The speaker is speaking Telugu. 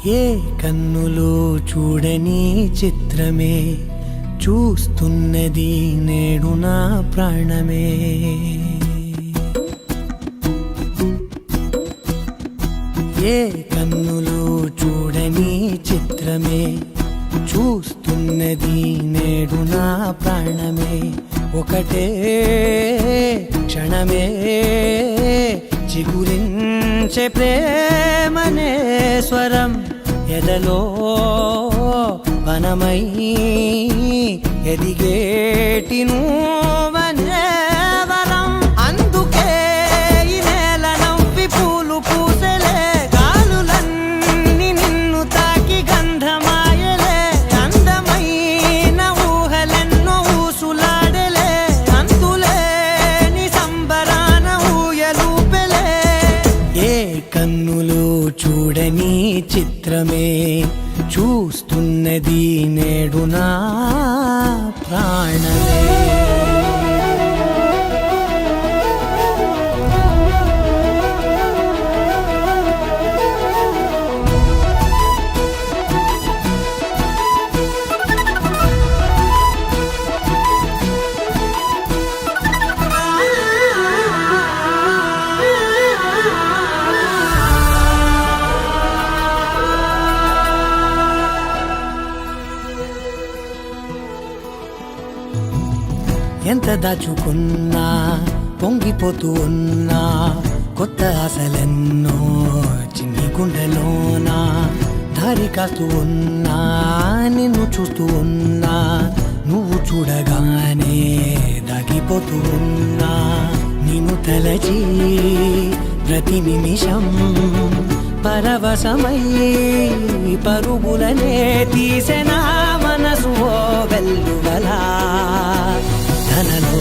ఏ కన్నులో చూడని చిత్రమే చూస్తున్నది నేడు నా ప్రాణమే. ఏ కన్నులో చూడని చిత్రమే చూస్తున్నది నేడు నా ప్రాణమే. ఒకటే క్షణమే చిగురించే ప్రేమనే స్వరం ఎదలో వనమై ఎదిగేటి నువ్వనే వరం. అందుకే ఈ నేల నవ్వి పూలు పూసెలే, గాలులన్నీ నిన్ను తాకి గంధమాయలే. అందమైన ఊహలెన్నో ఊసులాడలే, అంతులేని సంబరాన ఊయలూపెలే. ఏ కన్నులో చూడని చిత్రమే చూస్తున్నది నేడు నా ప్రాణమే. ఎంత దాచుకున్నా పొంగిపోతూ ఉన్నా, కొత్త ఆశలెన్నో చిన్ని గుండెలోనా దారి కాస్తూ ఉన్నా. నిన్ను చూస్తూ ఉన్నా, నువ్వు చూడగానే దాగిపోతూ ఉన్నా. నిన్ను తలచి ప్రతి నిమిషం పరవశమై పరుగులనే తీసెనా మనసు ఓ వెల్లువలా. తనలో